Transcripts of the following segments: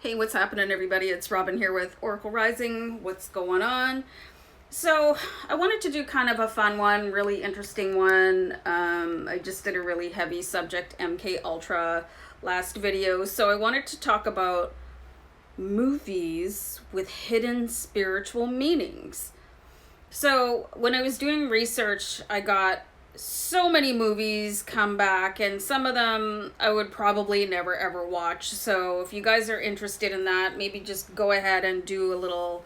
Hey, what's happening, everybody? It's Robin here with Oracle Rising. What's going on? So, I wanted to do kind of a fun one, really interesting one. I just did a really heavy subject, MK Ultra, last video. So, I wanted to talk about movies with hidden spiritual meanings. So, when I was doing research, I got so many movies come back, and some of them I would probably never ever watch. So if you guys are interested in that, maybe just go ahead and do a little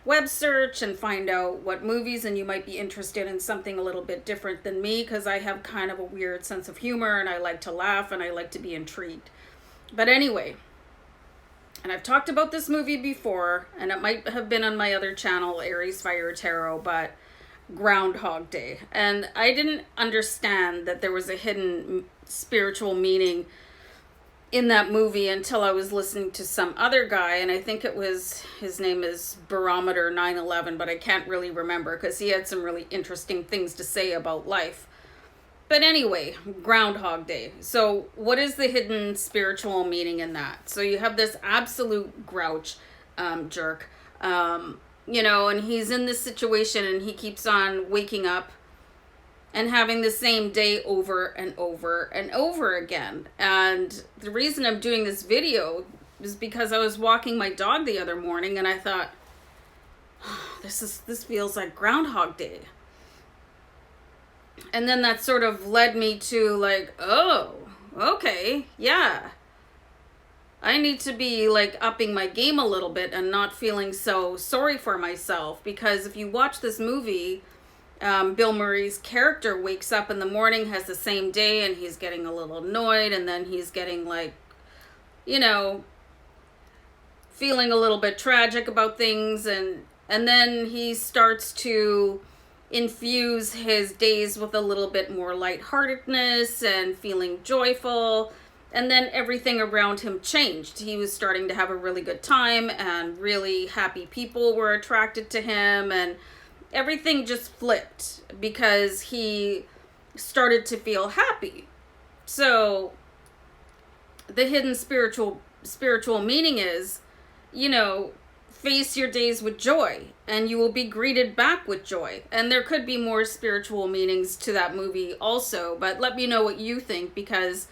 web search and find out what movies, and you might be interested in something a little bit different than me, because I have kind of a weird sense of humor and I like to laugh and I like to be intrigued. But anyway, and I've talked about this movie before, and it might have been on my other channel, Aries Fire Tarot, but Groundhog Day. And I didn't understand that there was a hidden spiritual meaning in that movie until I was listening to some other guy, and I think it was, his name is Barometer 911, but I can't really remember because he had some really interesting things to say about life. But anyway, Groundhog Day. So what is the hidden spiritual meaning in that? So you have this absolute grouch jerk, and he's in this situation and he keeps on waking up and having the same day over and over and over again. And the reason I'm doing this video is because I was walking my dog the other morning and I thought, this feels like Groundhog Day. And then that sort of led me to like, oh, okay, yeah. I need to be like upping my game a little bit and not feeling so sorry for myself, because if you watch this movie, Bill Murray's character wakes up in the morning, has the same day, and he's getting a little annoyed, and then he's getting like, feeling a little bit tragic about things, and then he starts to infuse his days with a little bit more lightheartedness and feeling joyful. And then everything around him changed. He was starting to have a really good time, and really happy people were attracted to him, and everything just flipped because he started to feel happy. So the hidden spiritual meaning is, face your days with joy and you will be greeted back with joy. And there could be more spiritual meanings to that movie also, but let me know what you think, because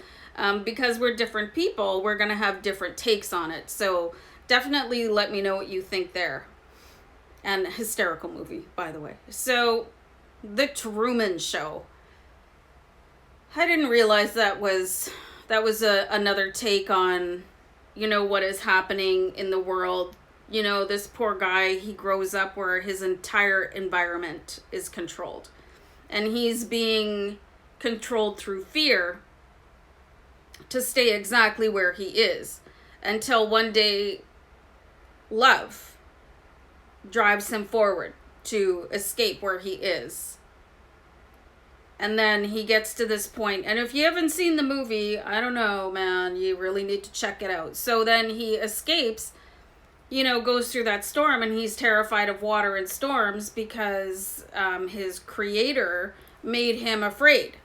we're different people, we're going to have different takes on it. So definitely let me know what you think there. And hysterical movie, by the way. So, The Truman Show. I didn't realize that was another take on, what is happening in the world. This poor guy, he grows up where his entire environment is controlled. And he's being controlled through fear to stay exactly where he is, until one day love drives him forward to escape where he is. And then he gets to this point, and if you haven't seen the movie, I don't know, man, you really need to check it out. So then he escapes, goes through that storm, and he's terrified of water and storms because his creator made him afraid.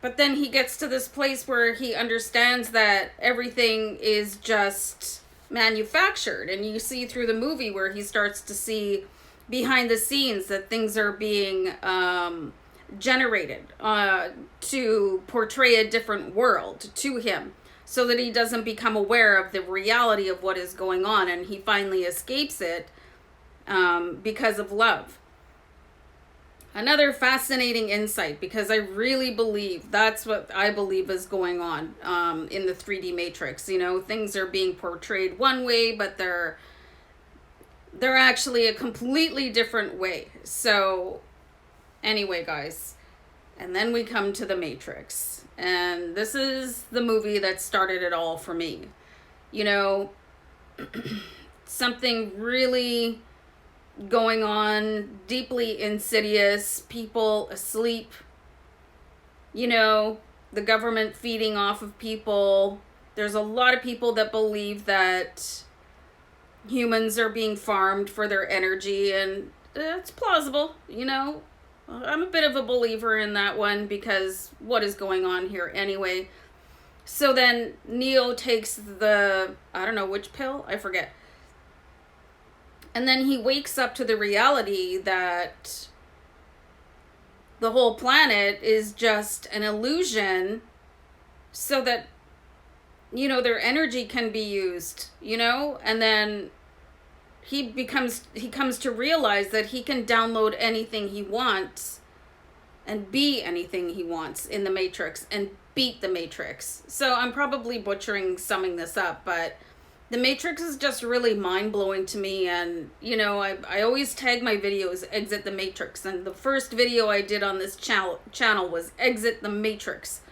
But then he gets to this place where he understands that everything is just manufactured. And you see through the movie where he starts to see behind the scenes that things are being generated to portray a different world to him, so that he doesn't become aware of the reality of what is going on. And he finally escapes it because of love. Another fascinating insight, because I really believe that's what I believe is going on in the 3D matrix. Things are being portrayed one way, but they're actually a completely different way. So anyway, guys, and then we come to the Matrix, and this is the movie that started it all for me. Something really going on, deeply insidious, people asleep, the government feeding off of people. There's a lot of people that believe that humans are being farmed for their energy, and it's plausible, I'm a bit of a believer in that one, because what is going on here anyway? So then Neo takes the, I don't know which pill, I forget. And then he wakes up to the reality that the whole planet is just an illusion so that, their energy can be used, and then he comes to realize that he can download anything he wants and be anything he wants in the Matrix and beat the Matrix. So I'm probably summing this up, but the Matrix is just really mind-blowing to me, and, I always tag my videos, Exit the Matrix, and the first video I did on this channel was Exit the Matrix,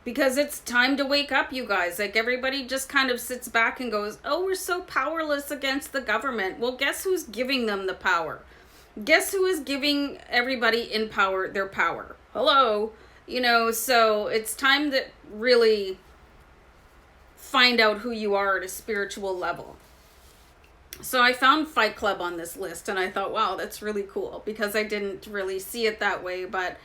because it's time to wake up, you guys. Like, everybody just kind of sits back and goes, oh, we're so powerless against the government. Well, guess who's giving them the power? Guess who is giving everybody in power their power? Hello? So it's time to really find out who you are at a spiritual level. So I found Fight Club on this list, and I thought, wow, that's really cool, because I didn't really see it that way. But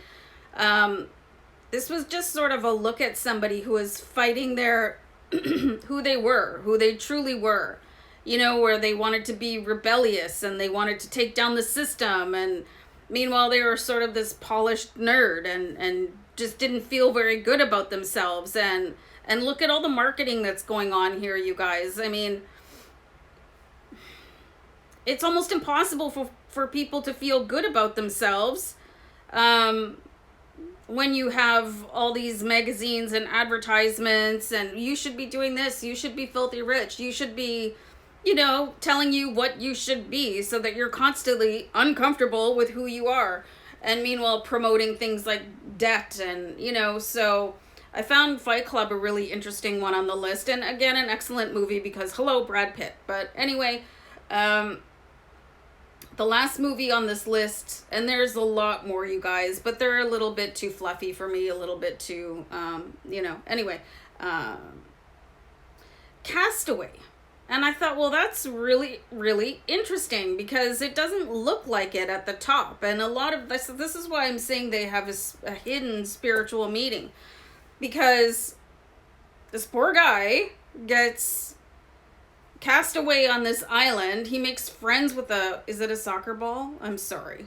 this was just sort of a look at somebody who was fighting their who they truly were, where they wanted to be rebellious and they wanted to take down the system, and meanwhile they were sort of this polished nerd and just didn't feel very good about themselves. And look at all the marketing that's going on here, you guys. I mean, it's almost impossible for people to feel good about themselves when you have all these magazines and advertisements, and you should be doing this, you should be filthy rich, you should be, telling you what you should be, so that you're constantly uncomfortable with who you are. And meanwhile promoting things like debt and, so I found Fight Club a really interesting one on the list. And again, an excellent movie, because hello, Brad Pitt. But anyway, the last movie on this list, and there's a lot more, you guys, but they're a little bit too fluffy for me, a little bit too, anyway, Castaway. And I thought, well, that's really, really interesting, because it doesn't look like it at the top. And a lot of this is why I'm saying they have a hidden spiritual meaning. Because this poor guy gets cast away on this island. He makes friends with is it a soccer ball? I'm sorry.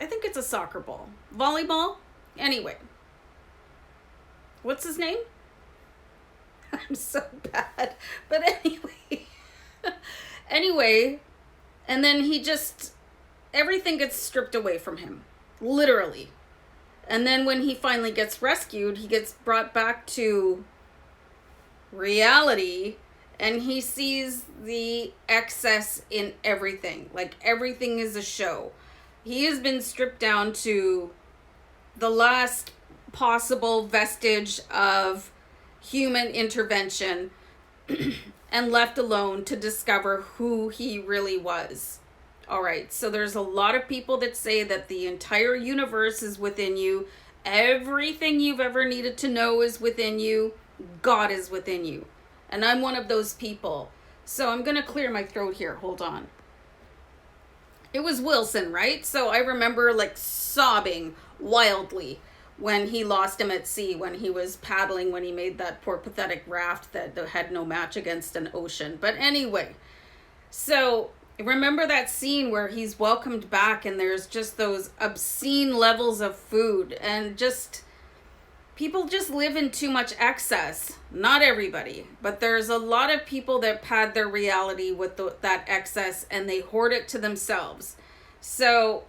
I think it's a soccer ball. Volleyball? Anyway. What's his name? I'm so bad. But anyway. Anyway. And then everything gets stripped away from him. Literally. And then when he finally gets rescued, he gets brought back to reality, and he sees the excess in everything. Like, everything is a show. He has been stripped down to the last possible vestige of human intervention and left alone to discover who he really was. All right, so there's a lot of people that say that the entire universe is within you. Everything you've ever needed to know is within you. God is within you. And I'm one of those people. So I'm going to clear my throat here. Hold on. It was Wilson, right? So I remember sobbing wildly when he lost him at sea, when he was paddling, when he made that poor pathetic raft that had no match against an ocean. But anyway, so remember that scene where he's welcomed back, and there's just those obscene levels of food, and people just live in too much excess. Not everybody, but there's a lot of people that pad their reality with that excess, and they hoard it to themselves. So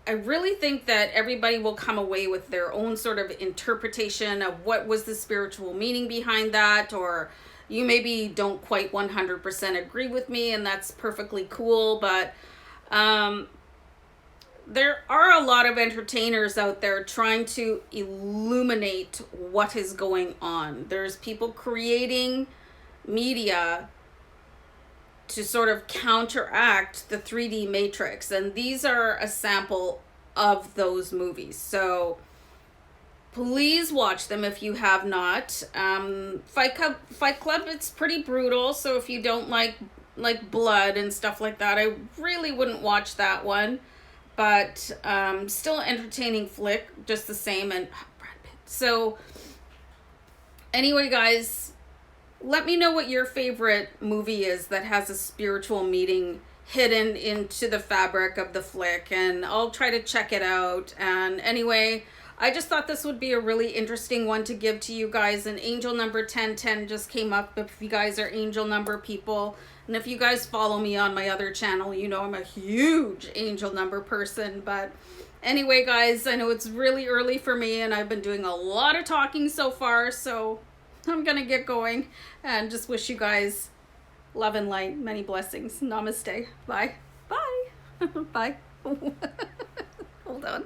I really think that everybody will come away with their own sort of interpretation of what was the spiritual meaning behind that, or you maybe don't quite 100% agree with me, and that's perfectly cool. But there are a lot of entertainers out there trying to illuminate what is going on. There's people creating media to sort of counteract the 3D Matrix, and these are a sample of those movies. So please watch them if you have not. Fight Club, it's pretty brutal, so if you don't like blood and stuff like that, I really wouldn't watch that one. But still entertaining flick, just the same. And Brad Pitt. So anyway, guys, let me know what your favorite movie is that has a spiritual meaning hidden into the fabric of the flick, and I'll try to check it out. And anyway, I just thought this would be a really interesting one to give to you guys. And angel number 1010 just came up if you guys are angel number people. And if you guys follow me on my other channel, you know I'm a huge angel number person. But anyway, guys, I know it's really early for me and I've been doing a lot of talking so far, so I'm gonna get going and just wish you guys love and light, many blessings. Namaste. Bye. Bye. Bye. Hold on.